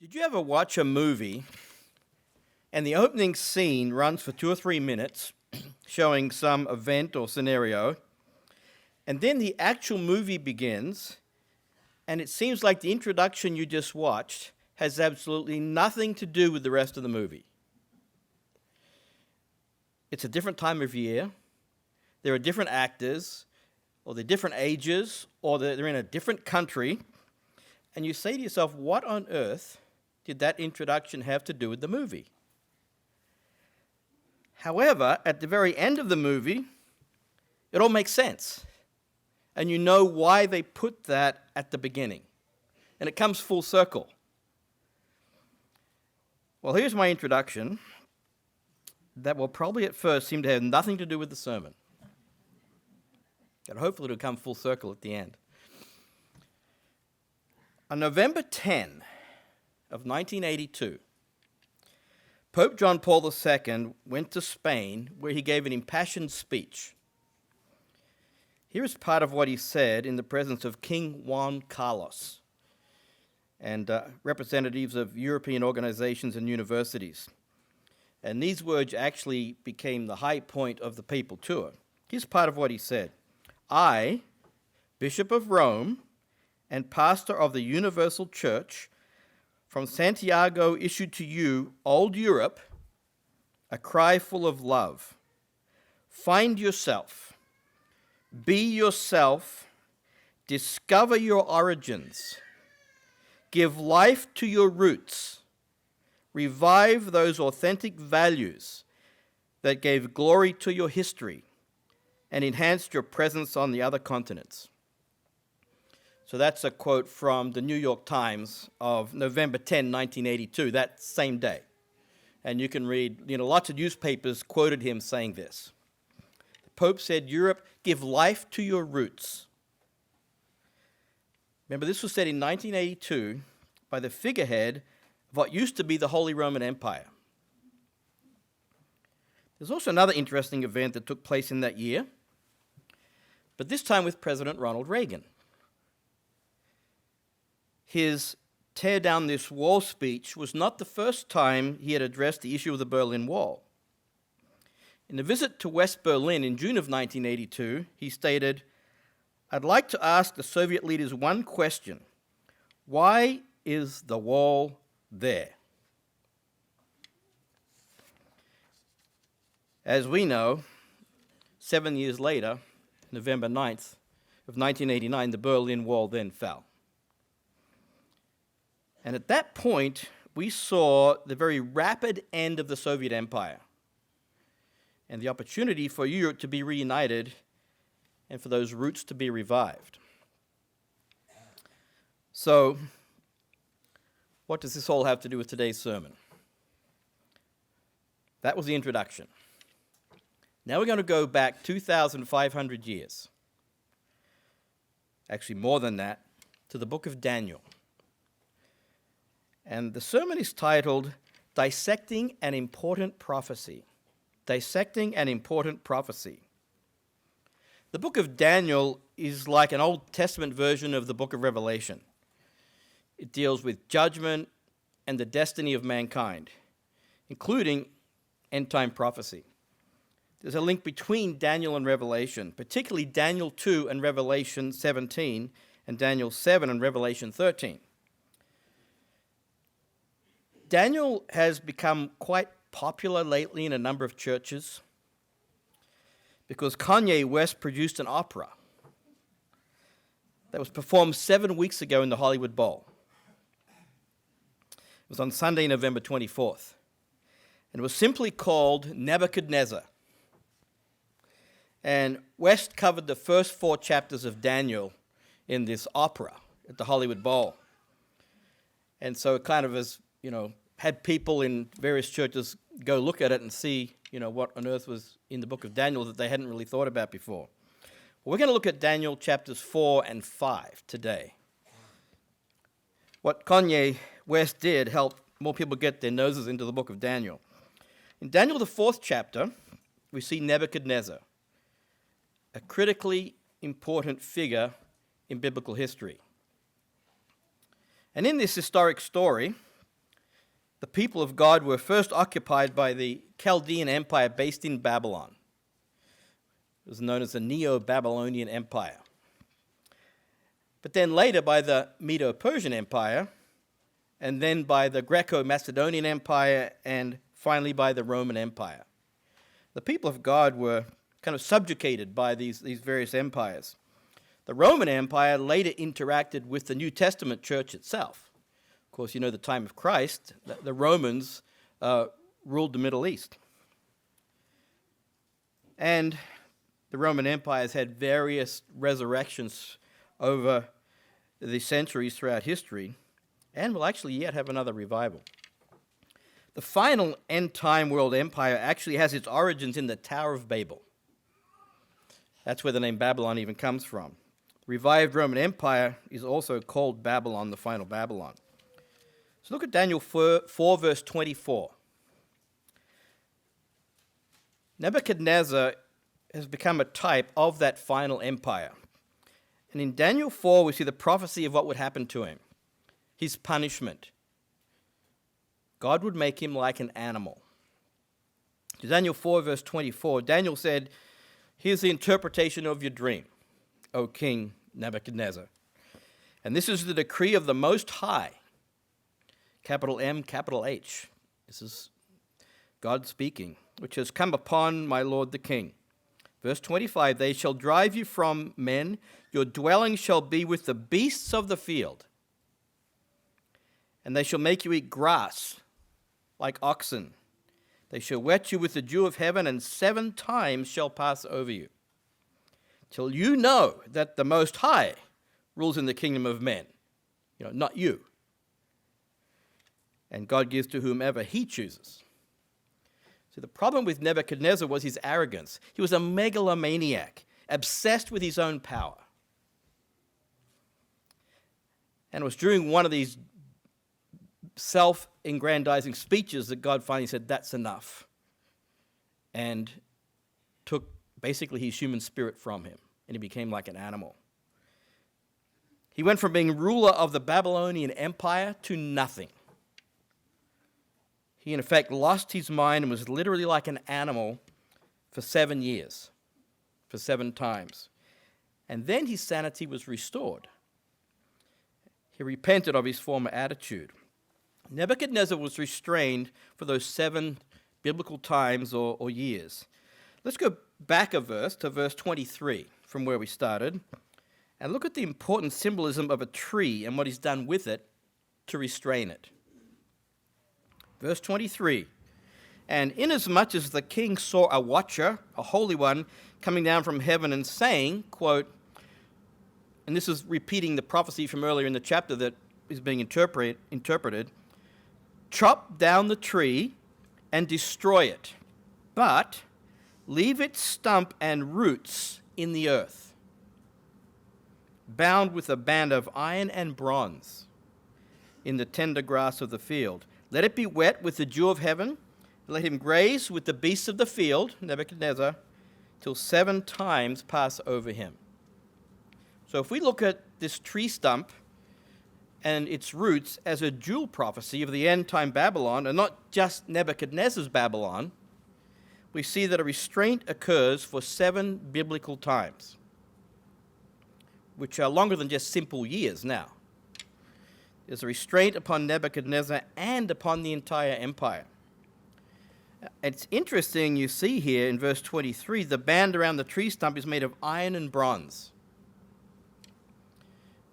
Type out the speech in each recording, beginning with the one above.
Did you ever watch a movie and the opening scene runs for 2 or 3 minutes showing some event or scenario, and then the actual movie begins and it seems like the introduction you just watched has absolutely nothing to do with the rest of the movie? It's a different time of year, there are different actors, or they're different ages, or they're in a different country, and you say to yourself, what on earth did that introduction have to do with the movie? However, at the very end of the movie, it all makes sense. And you know why they put that at the beginning. And it comes full circle. Well, here's my introduction that will probably at first seem to have nothing to do with the sermon. But hopefully it'll come full circle at the end. On November 10 of 1982, Pope John Paul II went to Spain where he gave an impassioned speech. Here is part of what he said in the presence of King Juan Carlos and representatives of European organizations and universities. And these words actually became the high point of the papal tour. Here's part of what he said. I, Bishop of Rome and pastor of the Universal Church, from Santiago issued to you, old Europe, a cry full of love. Find yourself. Be yourself. Discover your origins. Give life to your roots. Revive those authentic values that gave glory to your history and enhanced your presence on the other continents. So that's a quote from the New York Times of November 10, 1982, that same day. And you can read, lots of newspapers quoted him saying this. The Pope said, Europe, give life to your roots. Remember, this was said in 1982 by the figurehead of what used to be the Holy Roman Empire. There's also another interesting event that took place in that year, but this time with President Ronald Reagan. His tear down this wall speech was not the first time he had addressed the issue of the Berlin Wall. In a visit to West Berlin in June of 1982, he stated, I'd like to ask the Soviet leaders one question. Why is the wall there? As we know, 7 years later, November 9th of 1989, the Berlin Wall then fell. And at that point, we saw the very rapid end of the Soviet Empire and the opportunity for Europe to be reunited and for those roots to be revived. So, what does this all have to do with today's sermon? That was the introduction. Now we're going to go back 2,500 years, actually more than that, to the book of Daniel. And the sermon is titled, Dissecting an Important Prophecy. Dissecting an Important Prophecy. The book of Daniel is like an Old Testament version of the book of Revelation. It deals with judgment and the destiny of mankind, including end-time prophecy. There's a link between Daniel and Revelation, particularly Daniel 2 and Revelation 17, and Daniel 7 and Revelation 13. Daniel has become quite popular lately in a number of churches because Kanye West produced an opera that was performed 7 weeks ago in the Hollywood Bowl. It was on Sunday, November 24th, and it was simply called Nebuchadnezzar. And West covered the first 4 chapters of Daniel in this opera at the Hollywood Bowl. And so it kind of is, had people in various churches go look at it and see, what on earth was in the book of Daniel that they hadn't really thought about before. Well, we're going to look at Daniel chapters 4 and 5 today. What Kanye West did helped more people get their noses into the book of Daniel. In Daniel, the 4th chapter, we see Nebuchadnezzar, a critically important figure in biblical history. And in this historic story, the people of God were first occupied by the Chaldean Empire based in Babylon. It was known as the Neo-Babylonian Empire. But then later by the Medo-Persian Empire, and then by the Greco-Macedonian Empire, and finally by the Roman Empire. The people of God were kind of subjugated by these various empires. The Roman Empire later interacted with the New Testament church itself. Of course, you know the time of Christ, the Romans ruled the Middle East. And the Roman Empire has had various resurrections over the centuries throughout history, and will actually yet have another revival. The final end-time world empire actually has its origins in the Tower of Babel. That's where the name Babylon even comes from. The revived Roman Empire is also called Babylon, the final Babylon. So look at Daniel 4 verse 24. Nebuchadnezzar has become a type of that final empire. And in Daniel 4, we see the prophecy of what would happen to him, his punishment. God would make him like an animal. In Daniel 4, verse 24, Daniel said, "Here's the interpretation of your dream, O King Nebuchadnezzar. And this is the decree of the Most High," capital M, capital H. This is God speaking, "which has come upon my Lord the King. Verse 25, they shall drive you from men, your dwelling shall be with the beasts of the field, and they shall make you eat grass like oxen. They shall wet you with the dew of heaven, and 7 times shall pass over you, till you know that the Most High rules in the kingdom of men." Not you. "And God gives to whomever he chooses." So the problem with Nebuchadnezzar was his arrogance. He was a megalomaniac, obsessed with his own power. And it was during one of these self-aggrandizing speeches that God finally said, "That's enough," and took basically his human spirit from him, and he became like an animal. He went from being ruler of the Babylonian Empire to nothing. He, in effect, lost his mind and was literally like an animal for 7 years, for 7 times. And then his sanity was restored. He repented of his former attitude. Nebuchadnezzar was restrained for those 7 biblical times or years. Let's go back a verse to verse 23 from where we started and look at the important symbolism of a tree and what he's done with it to restrain it. Verse 23, "And inasmuch as the king saw a watcher, a holy one, coming down from heaven and saying," quote, and this is repeating the prophecy from earlier in the chapter that is being interpreted, "Chop down the tree and destroy it, but leave its stump and roots in the earth, bound with a band of iron and bronze in the tender grass of the field. Let it be wet with the dew of heaven. Let him graze with the beasts of the field," Nebuchadnezzar, "till 7 times pass over him." So if we look at this tree stump and its roots as a dual prophecy of the end-time Babylon, and not just Nebuchadnezzar's Babylon, we see that a restraint occurs for 7 biblical times, which are longer than just simple years now. There's a restraint upon Nebuchadnezzar and upon the entire empire. It's interesting, you see here in verse 23, the band around the tree stump is made of iron and bronze.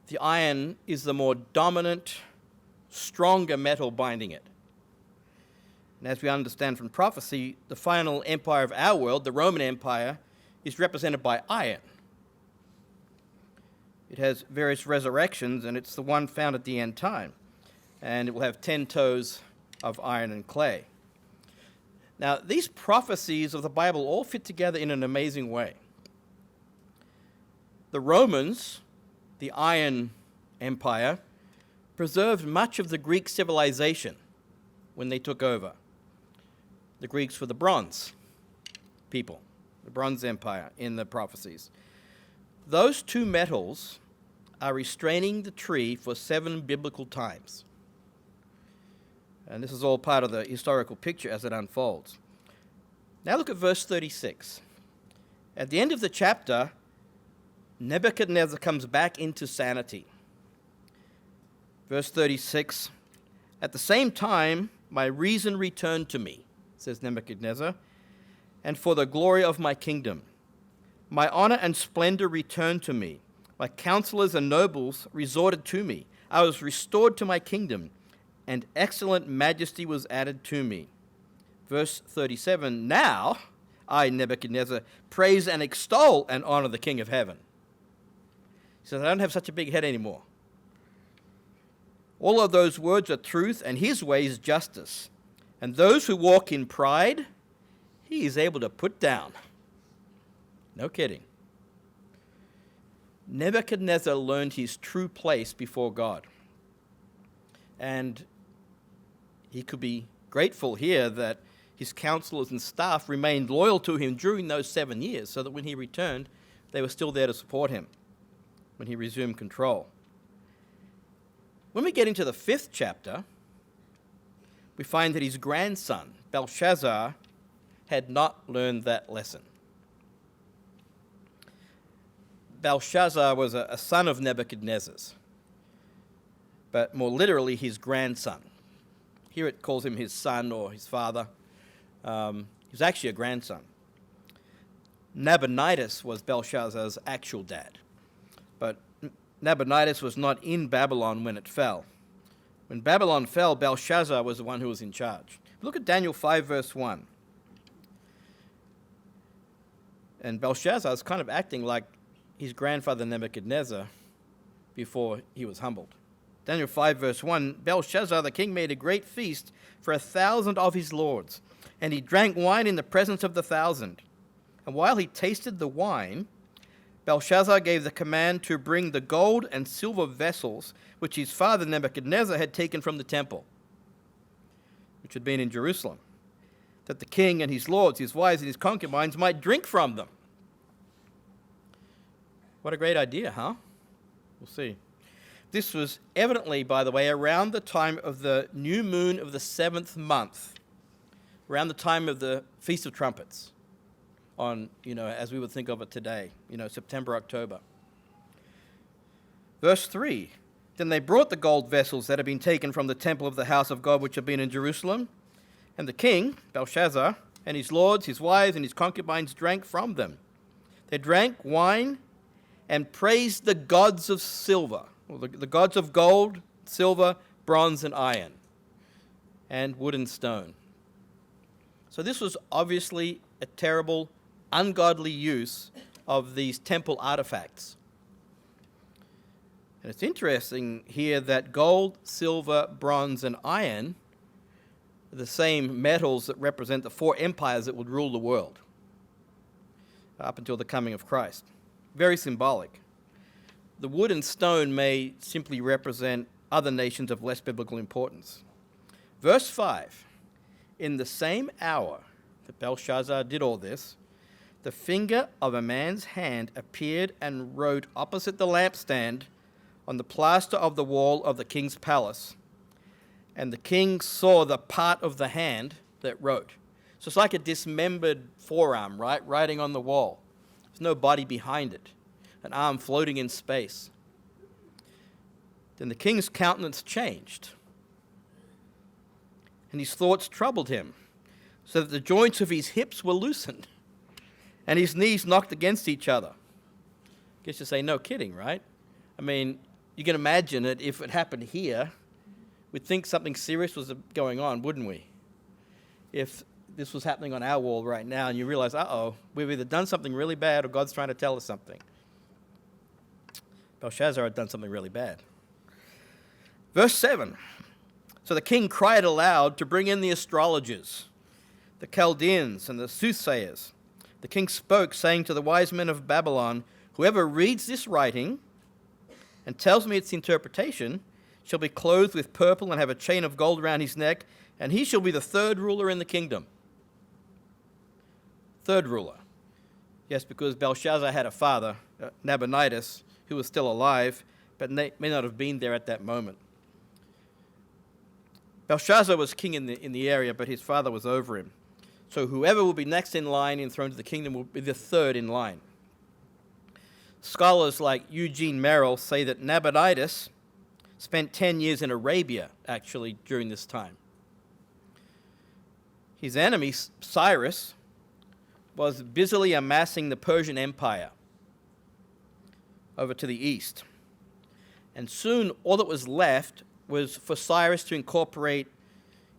The iron is the more dominant, stronger metal binding it. And as we understand from prophecy, the final empire of our world, the Roman Empire, is represented by iron. It has various resurrections, and it's the one found at the end time. And it will have 10 toes of iron and clay. Now, these prophecies of the Bible all fit together in an amazing way. The Romans, the Iron Empire, preserved much of the Greek civilization when they took over. The Greeks were the Bronze people, the Bronze Empire in the prophecies. Those 2 metals are restraining the tree for 7 biblical times. And this is all part of the historical picture as it unfolds. Now look at verse 36. At the end of the chapter, Nebuchadnezzar comes back into sanity. Verse 36, "At the same time, my reason returned to me," says Nebuchadnezzar, "and for the glory of my kingdom. My honor and splendor returned to me. My counselors and nobles resorted to me. I was restored to my kingdom, and excellent majesty was added to me." Verse 37, "Now I, Nebuchadnezzar, praise and extol and honor the King of heaven." He says, I don't have such a big head anymore. All of those words are truth, and his way is justice. And those who walk in pride, he is able to put down. No kidding. Nebuchadnezzar learned his true place before God. And he could be grateful here that his counselors and staff remained loyal to him during those 7 years, so that when he returned, they were still there to support him when he resumed control. When we get into the 5th chapter, we find that his grandson, Belshazzar, had not learned that lesson. Belshazzar was a son of Nebuchadnezzar's, but more literally his grandson. Here it calls him his son or his father. He was actually a grandson. Nabonidus was Belshazzar's actual dad, but Nabonidus was not in Babylon when it fell. When Babylon fell, Belshazzar was the one who was in charge. Look at Daniel 5, verse 1. And Belshazzar is kind of acting like his grandfather Nebuchadnezzar before he was humbled. Daniel 5, verse 1, "Belshazzar the king made a great feast for 1,000 of his lords, and he drank wine in the presence of the 1,000. And while he tasted the wine, Belshazzar gave the command to bring the gold and silver vessels which his father Nebuchadnezzar had taken from the temple, which had been in Jerusalem, that the king and his lords, his wives, and his concubines might drink from them." What a great idea, huh? We'll see. This was evidently, by the way, around the time of the new moon of the 7th month, around the time of the Feast of Trumpets, on, as we would think of it today, September, October. Verse 3, "Then they brought the gold vessels that had been taken from the temple of the house of God which had been in Jerusalem, and the king, Belshazzar, and his lords, his wives, and his concubines drank from them. They drank wine and praised the gods of silver," or the gods of gold, silver, bronze, and iron, and wood and stone. So this was obviously a terrible, ungodly use of these temple artifacts. And it's interesting here that gold, silver, bronze, and iron are the same metals that represent the 4 empires that would rule the world up until the coming of Christ. Very symbolic. The wood and stone may simply represent other nations of less biblical importance. Verse 5, "In the same hour that Belshazzar did all this, the finger of a man's hand appeared and wrote opposite the lampstand on the plaster of the wall of the king's palace. And the king saw the part of the hand that wrote." So it's like a dismembered forearm, right? Writing on the wall. There's no body behind it. An arm floating in space. Then the king's countenance changed, and his thoughts troubled him, so that the joints of his hips were loosened, and his knees knocked against each other. I guess you say, no kidding, right? I mean, you can imagine it if it happened here. We'd think something serious was going on, wouldn't we? If this was happening on our wall right now, and you realize, we've either done something really bad or God's trying to tell us something. Belshazzar had done something really bad. Verse 7, "So the king cried aloud to bring in the astrologers, the Chaldeans, and the soothsayers. The king spoke, saying to the wise men of Babylon, 'Whoever reads this writing and tells me its interpretation shall be clothed with purple and have a chain of gold around his neck, and he shall be the 3rd ruler in the kingdom.'" 3rd ruler. Yes, because Belshazzar had a father, Nabonidus, who was still alive, but may not have been there at that moment. Belshazzar was king in the area, but his father was over him. So whoever will be next in line in throne to the kingdom will be the third in line. Scholars like Eugene Merrill say that Nabonidus spent 10 years in Arabia, actually, during this time. His enemy, Cyrus, was busily amassing the Persian Empire over to the east. And soon all that was left was for Cyrus to incorporate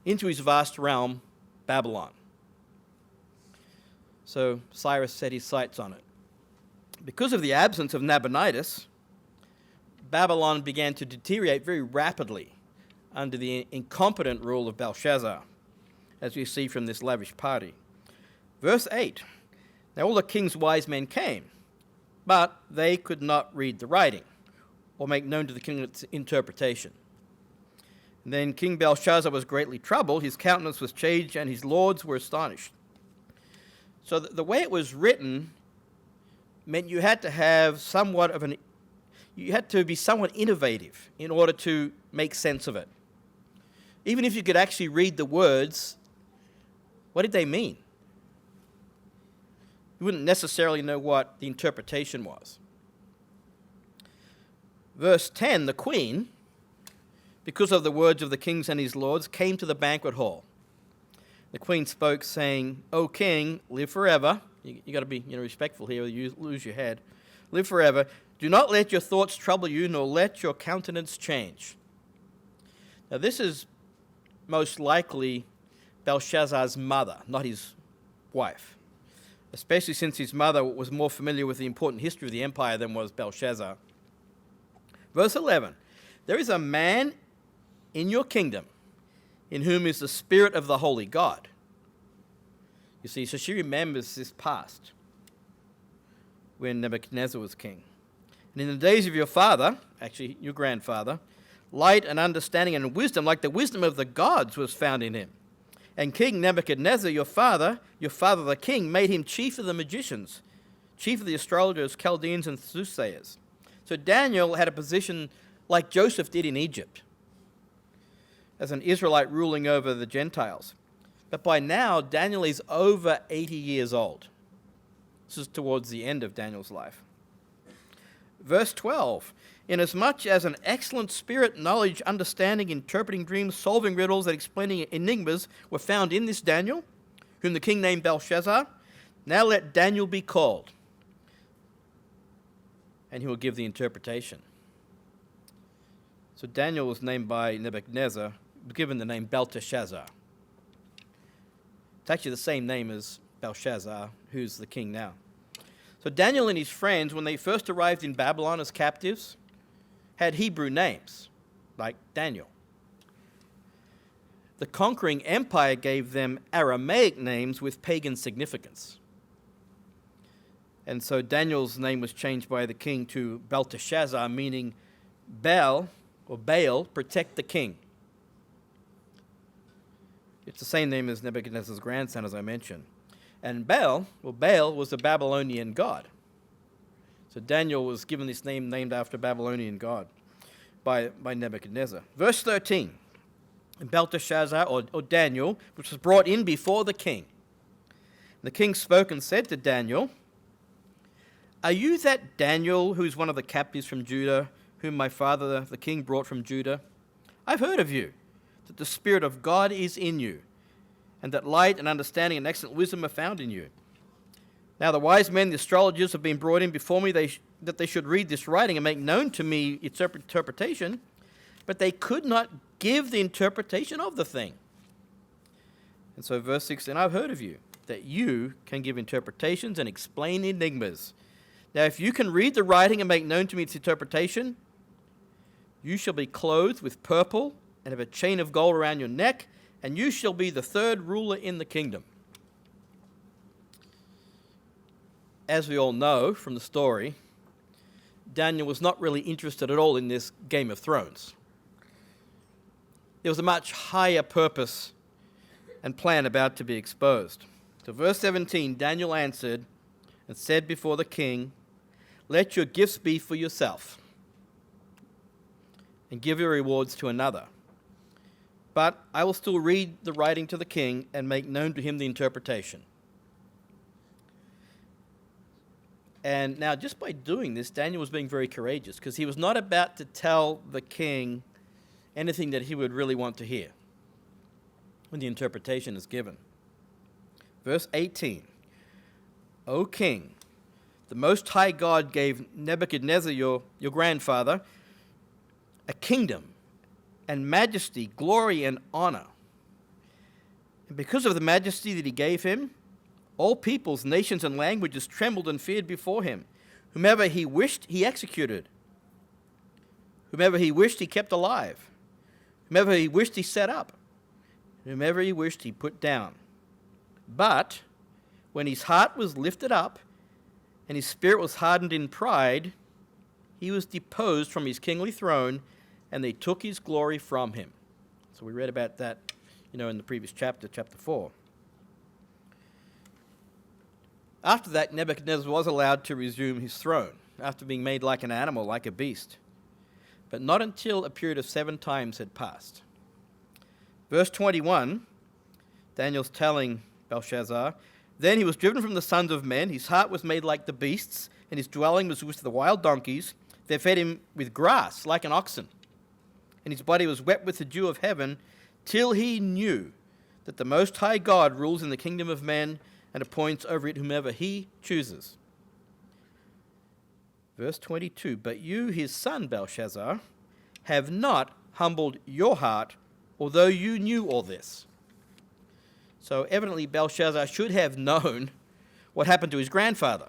into his vast realm Babylon. So Cyrus set his sights on it. Because of the absence of Nabonidus, Babylon began to deteriorate very rapidly under the incompetent rule of Belshazzar, as we see from this lavish party. Verse 8, now all the king's wise men came, but they could not read the writing or make known to the king its interpretation. And then King Belshazzar was greatly troubled, his countenance was changed, and his lords were astonished. So the way it was written meant you had to have you had to be somewhat innovative in order to make sense of it. Even if you could actually read the words, what did they mean? You wouldn't necessarily know what the interpretation was. Verse 10, the queen, because of the words of the kings and his lords, came to the banquet hall. The queen spoke, saying, O king, live forever. You got to be respectful here, or you lose your head. Live forever. Do not let your thoughts trouble you, nor let your countenance change. Now this is most likely Belshazzar's mother, not his wife, especially since his mother was more familiar with the important history of the empire than was Belshazzar. Verse 11, there is a man in your kingdom in whom is the spirit of the holy God. You see, so she remembers this past when Nebuchadnezzar was king. And in the days of your father, actually your grandfather, light and understanding and wisdom, like the wisdom of the gods, was found in him. And King Nebuchadnezzar, your father the king, made him chief of the magicians, chief of the astrologers, Chaldeans, and soothsayers. So Daniel had a position like Joseph did in Egypt, as an Israelite ruling over the Gentiles. But by now, Daniel is over 80 years old. This is towards the end of Daniel's life. Verse 12, inasmuch as an excellent spirit, knowledge, understanding, interpreting dreams, solving riddles, and explaining enigmas were found in this Daniel, whom the king named Belshazzar, now let Daniel be called, and he will give the interpretation. So Daniel was named by Nebuchadnezzar, given the name Belteshazzar. It's actually the same name as Belshazzar, who's the king now. So Daniel and his friends, when they first arrived in Babylon as captives, had Hebrew names, like Daniel. The conquering empire gave them Aramaic names with pagan significance. And so Daniel's name was changed by the king to Belteshazzar, meaning Baal, protect the king. It's the same name as Nebuchadnezzar's grandson, as I mentioned. And Baal was the Babylonian god. So Daniel was given this name named after a Babylonian god by Nebuchadnezzar. Verse 13, Belteshazzar, or Daniel, which was brought in before the king. The king spoke and said to Daniel, are you that Daniel who is one of the captives from Judah, whom my father the king brought from Judah? I've heard of you, that the Spirit of God is in you, and that light and understanding and excellent wisdom are found in you. Now the wise men, the astrologers, have been brought in before me that they should read this writing and make known to me its interpretation, but they could not give the interpretation of the thing. And so verse 16, I've heard of you, that you can give interpretations and explain enigmas. Now if you can read the writing and make known to me its interpretation, you shall be clothed with purple and have a chain of gold around your neck, and you shall be the third ruler in the kingdom. As we all know from the story, Daniel was not really interested at all in this Game of Thrones. There was a much higher purpose and plan about to be exposed. So verse 17, Daniel answered and said before the king, let your gifts be for yourself, and give your rewards to another. but I will still read the writing to the king and make known to him the interpretation. And now, just by doing this, Daniel was being very courageous, because he was not about to tell the king anything that he would really want to hear when the interpretation is given. Verse 18, O king, the Most High God gave Nebuchadnezzar, your grandfather, a kingdom and majesty, glory and honor. And because of the majesty that he gave him, all peoples, nations, and languages trembled and feared before him. Whomever he wished, he executed. Whomever he wished, he kept alive. Whomever he wished, he set up. Whomever he wished, he put down. But when his heart was lifted up and his spirit was hardened in pride, he was deposed from his kingly throne, and they took his glory from him. So we read about that, in the previous chapter, chapter 4. After that, Nebuchadnezzar was allowed to resume his throne, after being made like an animal, like a beast. But not until a period of 7 times had passed. Verse 21, Daniel's telling Belshazzar, then he was driven from the sons of men, his heart was made like the beasts, and his dwelling was with the wild donkeys. They fed him with grass like an oxen, and his body was wet with the dew of heaven, till he knew that the Most High God rules in the kingdom of men and appoints over it whomever he chooses. Verse 22, but you, his son Belshazzar, have not humbled your heart, although you knew all this. So evidently Belshazzar should have known what happened to his grandfather.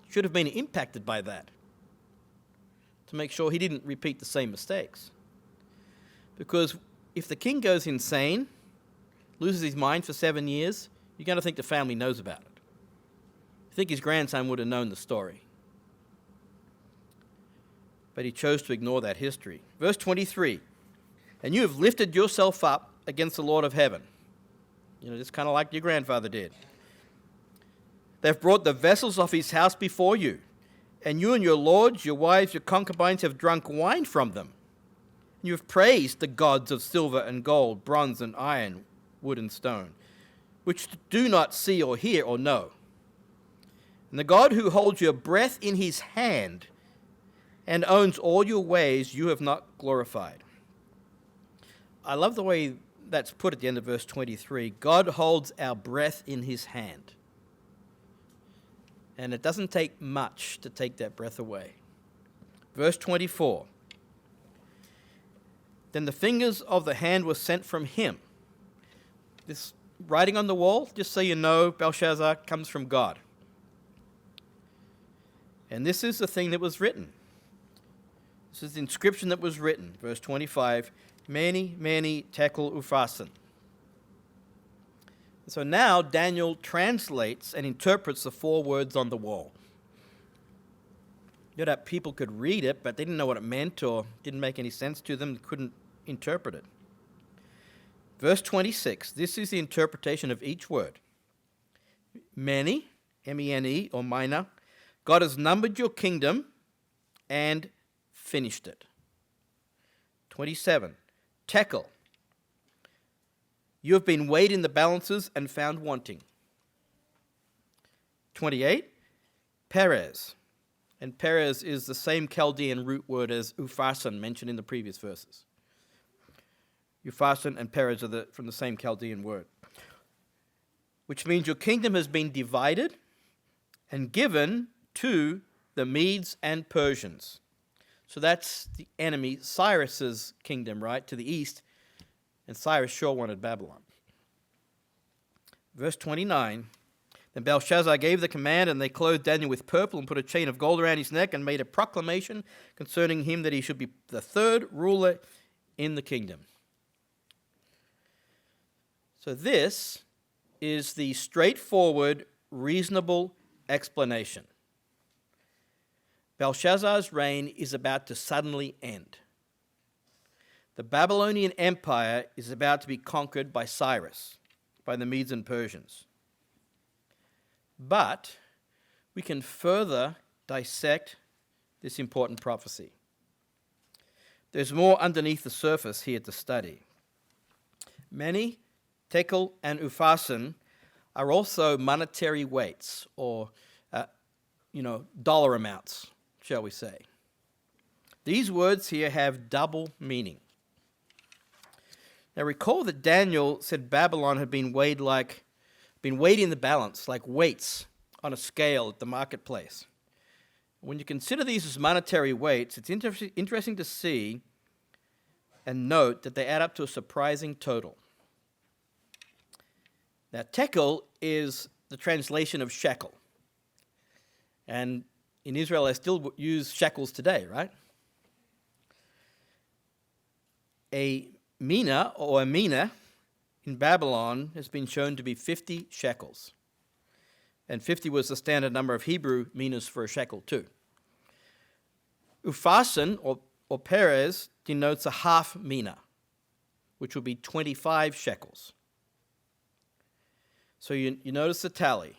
Should have been impacted by that, to make sure he didn't repeat the same mistakes. Because if the king goes insane, loses his mind for 7 years, you're going to think the family knows about it. You think his grandson would have known the story. But he chose to ignore that history. Verse 23, and you have lifted yourself up against the Lord of heaven. Just kind of like your grandfather did. They've brought the vessels of his house before you, and you and your lords, your wives, your concubines have drunk wine from them. You have praised the gods of silver and gold, bronze and iron, wood and stone, which do not see or hear or know. And the God who holds your breath in his hand and owns all your ways, you have not glorified. I love the way that's put at the end of verse 23. God holds our breath in his hand. And it doesn't take much to take that breath away. Verse 24. Then the fingers of the hand were sent from him. This writing on the wall, just so you know, Belshazzar, comes from God. And this is the thing that was written. This is the inscription that was written. Verse 25, MENE, MENE, TEKEL, UPHARSIN. So now Daniel translates and interprets the 4 words on the wall. That people could read it, but they didn't know what it meant or didn't make any sense to them, couldn't interpret it. Verse 26, this is the interpretation of each word. MENE, M-E-N-E, or minor, God has numbered your kingdom and finished it. 27, TEKEL, you have been weighed in the balances and found wanting. 28, Perez, and Perez is the same Chaldean root word as UPHARSIN mentioned in the previous verses. UPHARSIN and Perez are from the same Chaldean word, which means your kingdom has been divided and given to the Medes and Persians. So that's the enemy, Cyrus's kingdom, right, to the east, and Cyrus sure wanted Babylon. Verse 29, then Belshazzar gave the command, and they clothed Daniel with purple and put a chain of gold around his neck and made a proclamation concerning him that he should be the 3rd ruler in the kingdom. So this is the straightforward, reasonable explanation. Belshazzar's reign is about to suddenly end. The Babylonian Empire is about to be conquered by Cyrus, by the Medes and Persians. But we can further dissect this important prophecy. There's more underneath the surface here to study. MENE, TEKEL, and UPHARSIN are also monetary weights, or dollar amounts, shall we say. These words here have double meaning. Now recall that Daniel said Babylon had been weighed in the balance, like weights on a scale at the marketplace. When you consider these as monetary weights, it's interesting to see and note that they add up to a surprising total. Now, tekel is the translation of shekel. And in Israel, they still use shekels today, right? A mina or a MENE in Babylon has been shown to be 50 shekels. And 50 was the standard number of Hebrew minas for a shekel too. UPHARSIN or Perez denotes a half mina, which would be 25 shekels. So you notice the tally.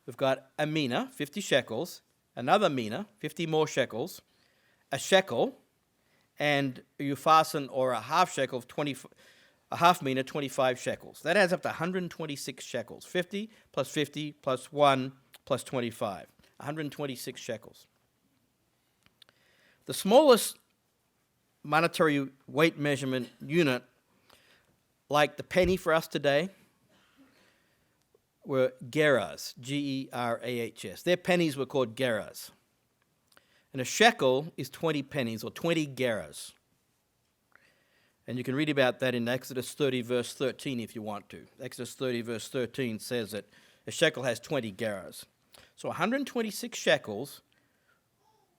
We've got a mina, 50 shekels, another mina, 50 more shekels, a shekel, and a UPHARSIN or a half shekel of a half mina, 25 shekels. That adds up to 126 shekels. 50 plus 50 plus 1 plus 25. 126 shekels. The smallest monetary weight measurement unit, like the penny for us today, were gerahs, G-E-R-A-H-S. Their pennies were called gerahs. And a shekel is 20 pennies, or 20 gerahs. And you can read about that in Exodus 30, verse 13, if you want to. Exodus 30, verse 13 says that a shekel has 20 gerahs. So 126 shekels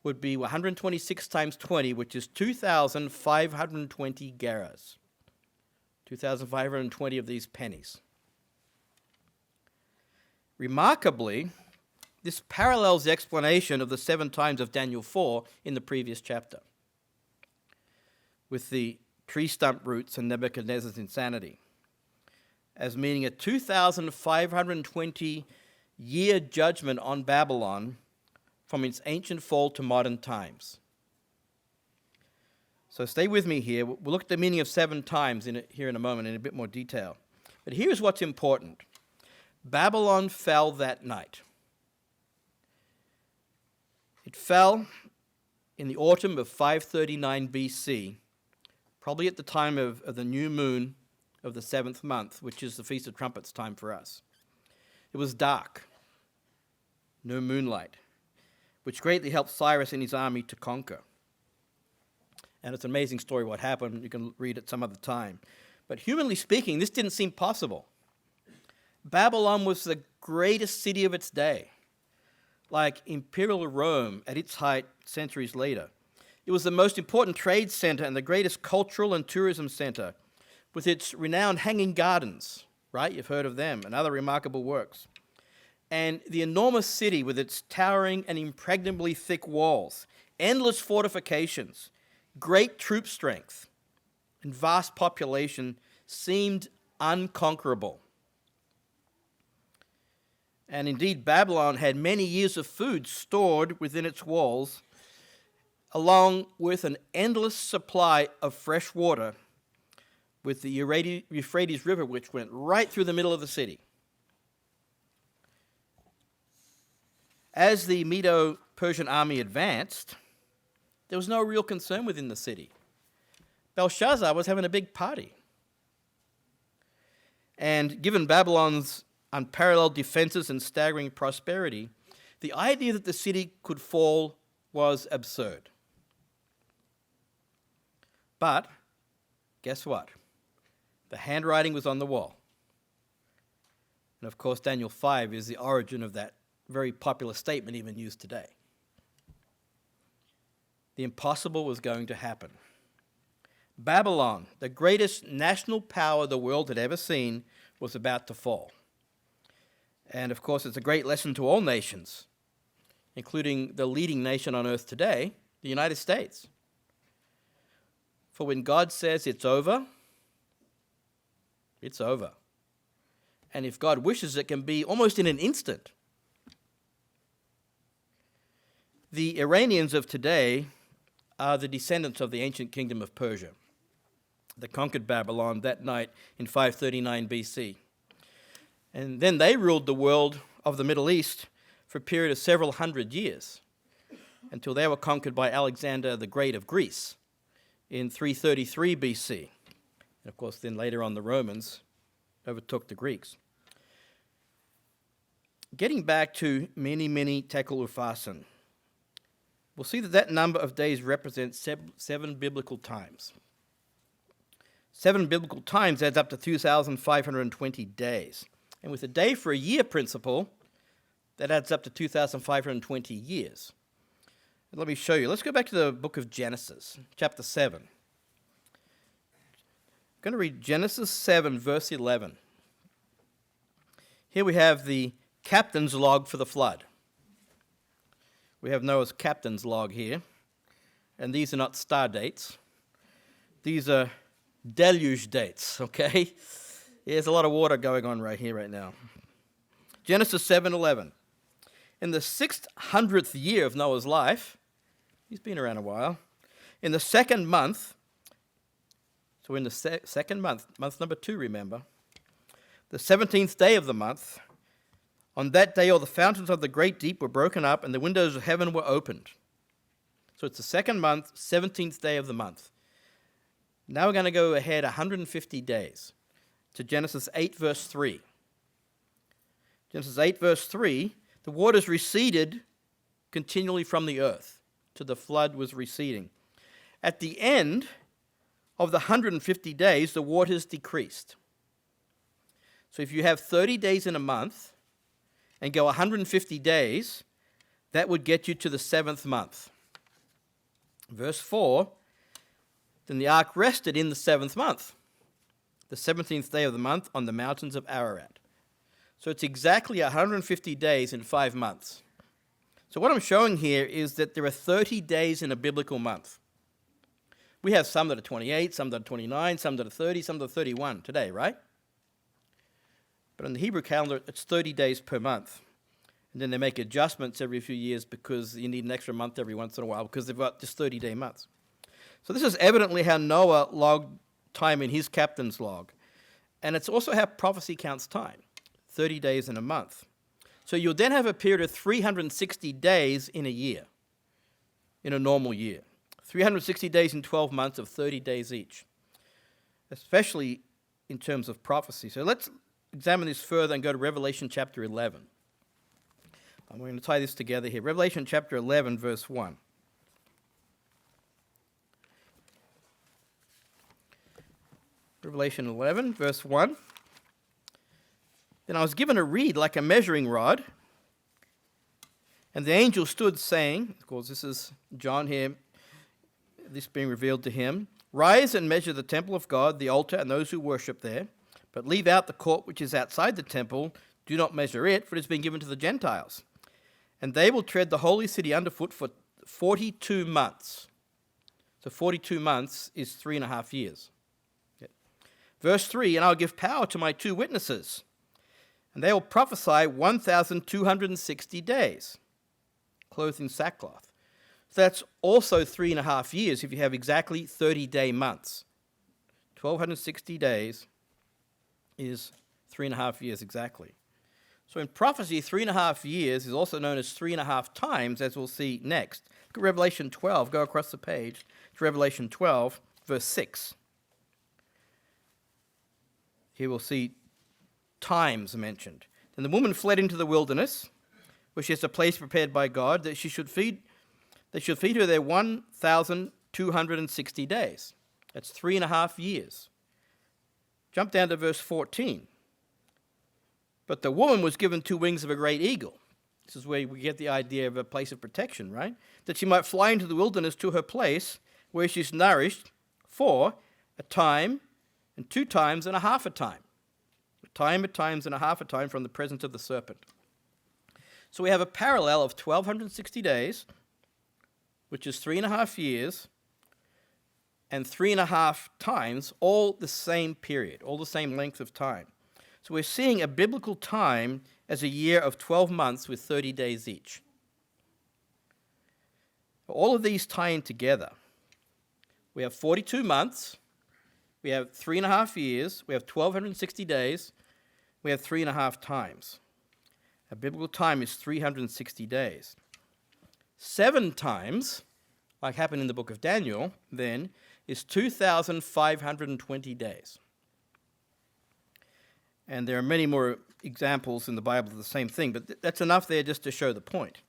would be 126 times 20, which is 2,520 gerahs. 2,520 of these pennies. Remarkably, this parallels the explanation of the 7 times of Daniel 4 in the previous chapter, with the tree stump roots and Nebuchadnezzar's insanity, as meaning a 2,520-year judgment on Babylon from its ancient fall to modern times. So stay with me here. We'll look at the meaning of 7 times here in a moment in a bit more detail. But here's what's important. Babylon fell that night. It fell in the autumn of 539 BC, probably at the time of the new moon of the 7th month, which is the Feast of Trumpets time for us. It was dark, no moonlight, which greatly helped Cyrus and his army to conquer. And it's an amazing story what happened. You can read it some other time. But humanly speaking, this didn't seem possible. Babylon was the greatest city of its day, like Imperial Rome at its height centuries later. It was the most important trade center and the greatest cultural and tourism center, with its renowned hanging gardens, right? You've heard of them, and other remarkable works. And the enormous city with its towering and impregnably thick walls, endless fortifications, great troop strength, and vast population seemed unconquerable. And indeed, Babylon had many years of food stored within its walls, along with an endless supply of fresh water, with the Euphrates River, which went right through the middle of the city. As the Medo-Persian army advanced, there was no real concern within the city. Belshazzar was having a big party. And given Babylon's unparalleled defenses and staggering prosperity, the idea that the city could fall was absurd. But guess what? The handwriting was on the wall. And of course, Daniel 5 is the origin of that very popular statement even used today. The impossible was going to happen. Babylon, the greatest national power the world had ever seen, was about to fall. And of course, it's a great lesson to all nations, including the leading nation on earth today, the United States. For when God says it's over, it's over. And if God wishes, it can be almost in an instant. The Iranians of today are the descendants of the ancient kingdom of Persia. They conquered Babylon that night in 539 BC. And then they ruled the world of the Middle East for a period of several hundred years until they were conquered by Alexander the Great of Greece in 333 BC. And of course, then later on, the Romans overtook the Greeks. Getting back to MENE, TEKEL, UPHARSIN, we'll see that that number of days represents 7 biblical times. 7 biblical times adds up to 2,520 days. And with a day for a year principle, that adds up to 2,520 years. And let me show you. Let's go back to the book of Genesis, chapter 7. I'm going to read Genesis 7, verse 11. Here we have the captain's log for the flood. We have Noah's captain's log here. And these are not star dates. These are deluge dates, okay? There's a lot of water going on right here, right now. Genesis 7:11. In the 600th year of Noah's life, he's been around a while, in the second month, so in the second month, month number 2, remember, the 17th day of the month, on that day all the fountains of the great deep were broken up and the windows of heaven were opened. So it's the second month, 17th day of the month. Now we're going to go ahead 150 days to Genesis 8, verse 3. Genesis 8, verse 3, the waters receded continually from the earth, till the flood was receding. At the end of the 150 days, the waters decreased. So if you have 30 days in a month and go 150 days, that would get you to the 7th month. Verse 4, then the ark rested in the 7th month, the 17th day of the month, on the mountains of Ararat. So it's exactly 150 days in 5 months. So what I'm showing here is that there are 30 days in a biblical month. We have some that are 28, some that are 29, some that are 30, some that are 31 today, right? But on the Hebrew calendar, it's 30 days per month. And then they make adjustments every few years because you need an extra month every once in a while because they've got just 30-day months. So this is evidently how Noah logged time in his captain's log. And it's also how prophecy counts time, 30 days in a month. So you'll then have a period of 360 days in a year, in a normal year. 360 days in 12 months of 30 days each, especially in terms of prophecy. So let's examine this further and go to Revelation chapter 11. I'm going to tie this together here. Revelation chapter 11, verse 1. Revelation 11, verse 1. Then I was given a reed like a measuring rod, and the angel stood saying, of course this is John here, this being revealed to him, rise and measure the temple of God, the altar, and those who worship there, but leave out the court which is outside the temple. Do not measure it, for it has been given to the Gentiles. And they will tread the holy city underfoot for 42 months. So 42 months is 3.5 years. Yep. Verse 3, and I'll give power to my 2 witnesses, and they will prophesy 1,260 days, clothed in sackcloth. So that's also 3.5 years if you have exactly 30-day months. 1,260 days is 3.5 years exactly. So in prophecy, 3.5 years is also known as 3.5 times, as we'll see next. Look at Revelation 12. Go across the page to Revelation 12, verse 6. Here we'll see times mentioned. Then the woman fled into the wilderness, where she has a place prepared by God, that she should feed. They should feed her there 1,260 days. That's 3.5 years. Jump down to verse 14. But the woman was given 2 wings of a great eagle. This is where we get the idea of a place of protection, right? That she might fly into the wilderness to her place where she's nourished for a time and 2 times and a half a time. A time, a times, and a half a time from the presence of the serpent. So we have a parallel of 1,260 days, which is 3.5 years, and 3.5 times, all the same period, all the same length of time. So we're seeing a biblical time as a year of 12 months with 30 days each. All of these tie in together. We have 42 months We have 3.5 years, we have 1,260 days, we have 3.5 times. A biblical time is 360 days. 7 times, like happened in the book of Daniel, then, is 2,520 days. And there are many more examples in the Bible of the same thing, but that's enough there just to show the point.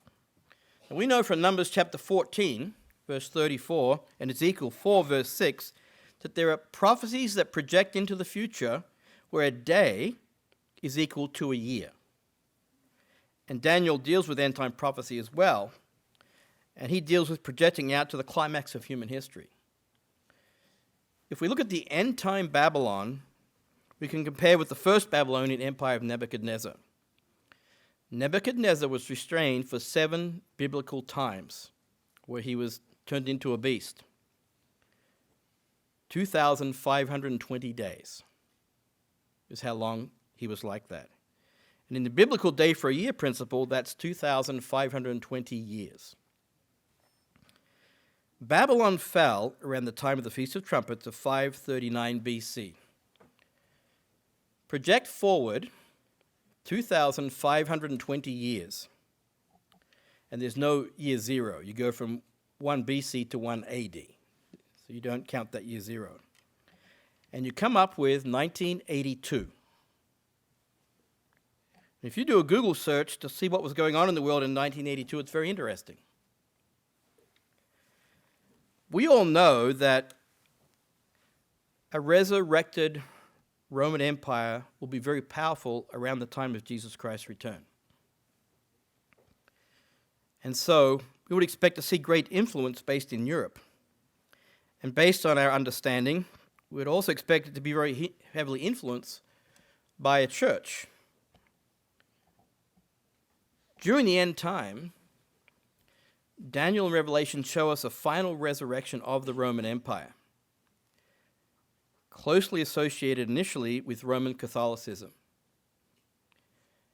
And we know from Numbers chapter 14, verse 34, and Ezekiel 4, verse 6, that there are prophecies that project into the future where a day is equal to a year. And Daniel deals with end-time prophecy as well, and he deals with projecting out to the climax of human history. If we look at the end-time Babylon, we can compare with the first Babylonian empire of Nebuchadnezzar. Nebuchadnezzar was restrained for 7 biblical times, where he was turned into a beast. 2,520 days is how long he was like that. And in the biblical day for a year principle, that's 2,520 years. Babylon fell around the time of the Feast of Trumpets of 539 BC. Project forward 2,520 years, and there's no year zero. You go from 1 BC to 1 AD, so you don't count that year zero. And you come up with 1982. If you do a Google search to see what was going on in the world in 1982, it's very interesting. We all know that a resurrected Roman Empire will be very powerful around the time of Jesus Christ's return. And so we would expect to see great influence based in Europe. And based on our understanding, we would also expect it to be very heavily influenced by a church. During the end time, Daniel and Revelation show us a final resurrection of the Roman Empire, closely associated initially with Roman Catholicism.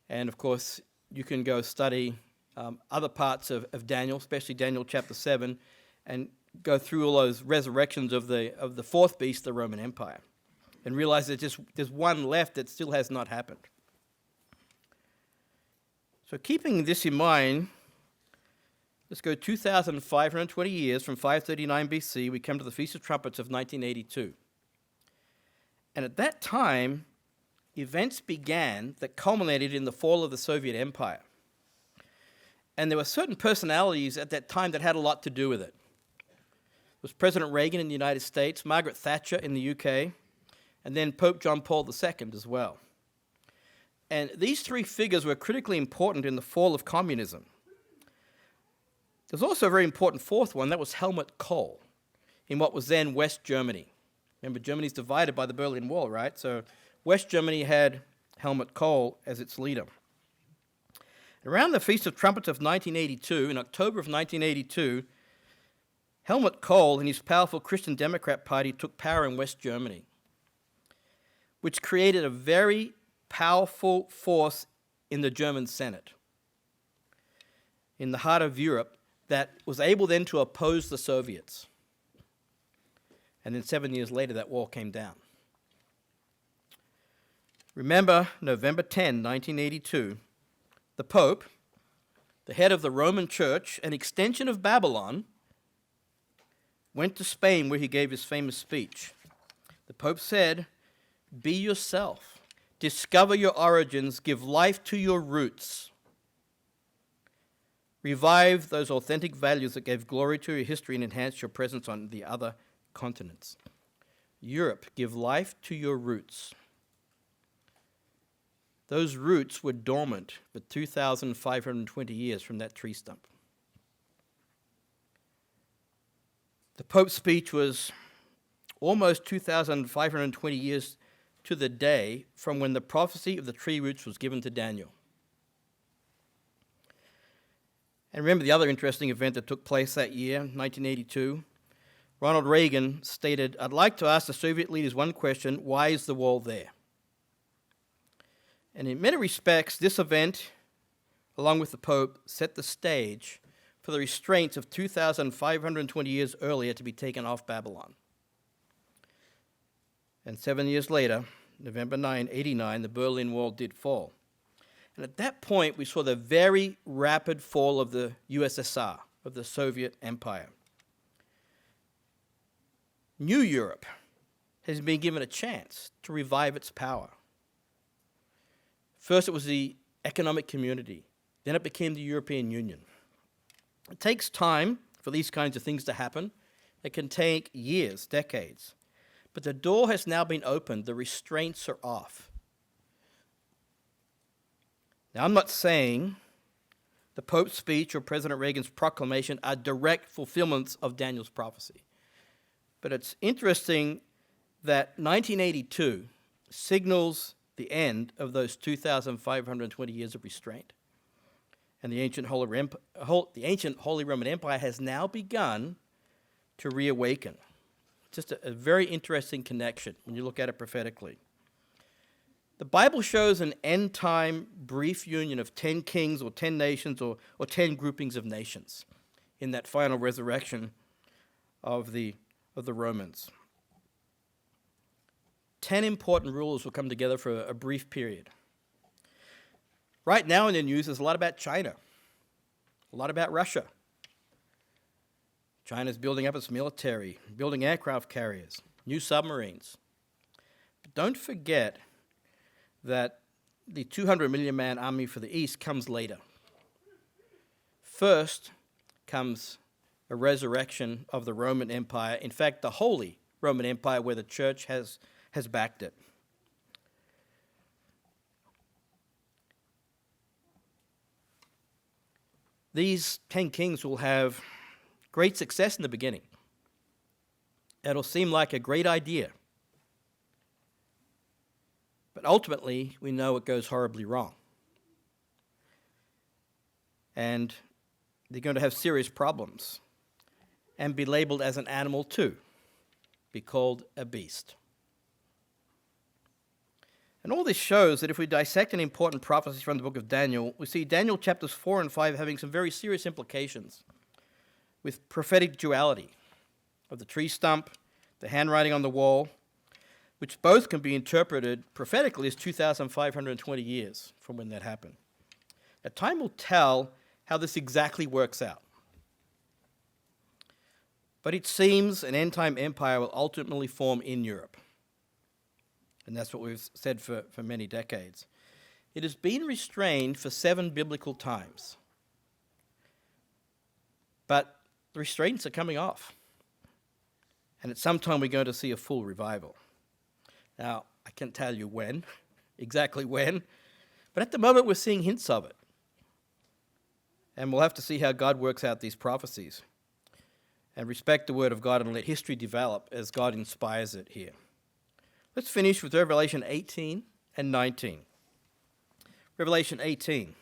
And of course, you can go study other parts of Daniel, especially Daniel chapter 7, and go through all those resurrections of the fourth beast, the Roman Empire, and realize that there's one left that still has not happened. So keeping this in mind, let's go 2,520 years from 539 BC. We come to the Feast of Trumpets of 1982. And at that time, events began that culminated in the fall of the Soviet Empire. And there were certain personalities at that time that had a lot to do with it. It was President Reagan in the United States, Margaret Thatcher in the UK, and then Pope John Paul II as well. And these 3 figures were critically important in the fall of communism. There's also a very important fourth one, that was Helmut Kohl, in what was then West Germany. Remember, Germany's divided by the Berlin Wall, right? So West Germany had Helmut Kohl as its leader. Around the Feast of Trumpets of 1982, in October of 1982, Helmut Kohl and his powerful Christian Democrat Party took power in West Germany, which created a very powerful force in the German Senate, in the heart of Europe, that was able then to oppose the Soviets. And then 7 years later, that wall came down. Remember, November 10, 1982, the Pope, the head of the Roman Church, an extension of Babylon, went to Spain where he gave his famous speech. The Pope said, "Be yourself. Discover your origins. Give life to your roots. Revive those authentic values that gave glory to your history and enhance your presence on the other continents. Europe, give life to your roots." Those roots were dormant for 2,520 years from that tree stump. The Pope's speech was almost 2,520 years to the day from when the prophecy of the tree roots was given to Daniel. And remember the other interesting event that took place that year, 1982. Ronald Reagan stated, "I'd like to ask the Soviet leaders one question: why is the wall there?" And in many respects, this event, along with the Pope, set the stage for the restraints of 2,520 years earlier to be taken off Babylon. And 7 years later, November 9, 89, the Berlin Wall did fall. And at that point, we saw the very rapid fall of the USSR, of the Soviet Empire. New Europe has been given a chance to revive its power. First, it was the economic community. Then it became the European Union. It takes time for these kinds of things to happen. It can take years, decades. But the door has now been opened. The restraints are off. Now, I'm not saying the Pope's speech or President Reagan's proclamation are direct fulfillments of Daniel's prophecy. But it's interesting that 1982 signals the end of those 2,520 years of restraint. And the ancient Holy Roman Empire has now begun to reawaken. Just a very interesting connection when you look at it prophetically. The Bible shows an end-time brief union of 10 kings or 10 nations or 10 groupings of nations in that final resurrection of the Romans. 10 important rulers will come together for a brief period. Right now in the news, there's a lot about China, a lot about Russia. China's building up its military, building aircraft carriers, new submarines. But don't forget that the 200 million man army for the East comes later. First comes a resurrection of the Roman Empire, in fact, the Holy Roman Empire, where the church has backed it. These 10 kings will have great success in the beginning. It'll seem like a great idea. But ultimately, we know it goes horribly wrong. And they're going to have serious problems and be labeled as an animal too, be called a beast. And all this shows that if we dissect an important prophecy from the book of Daniel, we see Daniel chapters 4 and 5 having some very serious implications with prophetic duality of the tree stump, the handwriting on the wall, which both can be interpreted prophetically as 2,520 years from when that happened. Now, time will tell how this exactly works out. But it seems an end-time empire will ultimately form in Europe. And that's what we've said for many decades. It has been restrained for 7 biblical times. But the restraints are coming off. And at some time we're going to see a full revival. Now, I can't tell you when, exactly when, but at the moment we're seeing hints of it. And we'll have to see how God works out these prophecies and respect the word of God and let history develop as God inspires it here. Let's finish with Revelation 18 and 19. Revelation 18.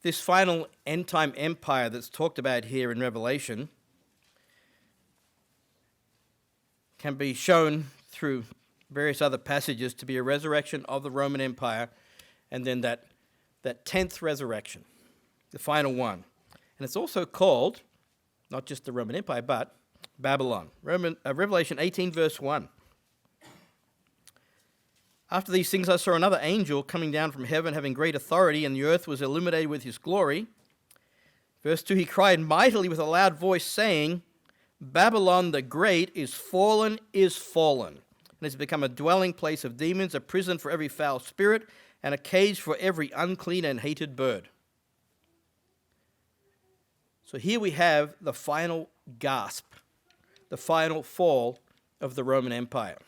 This final end-time empire that's talked about here in Revelation can be shown through various other passages to be a resurrection of the Roman Empire and then that 10th resurrection, the final one. And it's also called, not just the Roman Empire, but Babylon. Revelation 18, verse 1. After these things I saw another angel coming down from heaven, having great authority, and the earth was illuminated with his glory. Verse 2, he cried mightily with a loud voice, saying, Babylon the Great is fallen, and has become a dwelling place of demons, a prison for every foul spirit, and a cage for every unclean and hated bird. So here we have the final gasp, the final fall of the Roman Empire,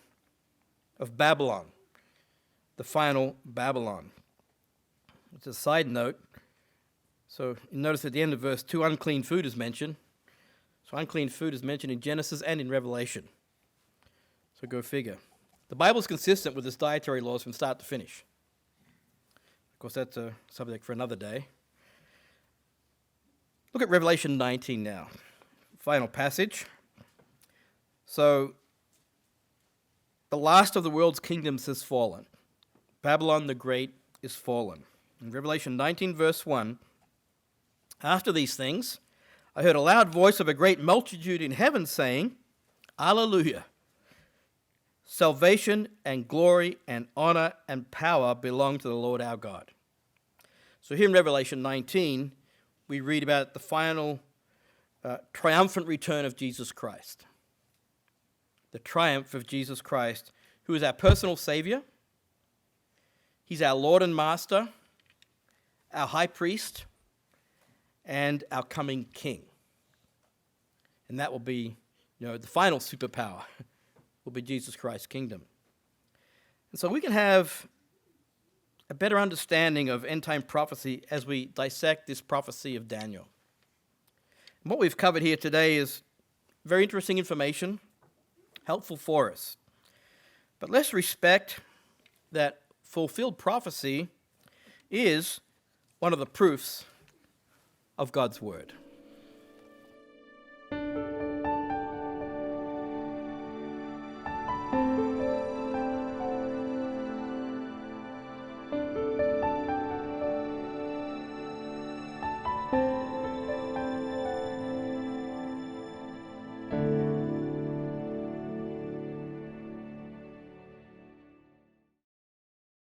of Babylon. The final Babylon. It's a side note. So you notice at the end of verse 2, unclean food is mentioned. So unclean food is mentioned in Genesis and in Revelation. So go figure. The Bible is consistent with its dietary laws from start to finish. Of course, that's a subject for another day. Look at Revelation 19 now. Final passage. So the last of the world's kingdoms has fallen. Babylon the Great is fallen. In Revelation 19, verse 1, after these things, I heard a loud voice of a great multitude in heaven saying, Alleluia! Salvation and glory and honor and power belong to the Lord our God. So here in Revelation 19, we read about the final triumphant return of Jesus Christ. The triumph of Jesus Christ, who is our personal Savior. He's our Lord and Master, our High Priest, and our coming King. And that will be, the final superpower will be Jesus Christ's kingdom. And so we can have a better understanding of end-time prophecy as we dissect this prophecy of Daniel. And what we've covered here today is very interesting information, helpful for us. But let's respect that fulfilled prophecy is one of the proofs of God's word.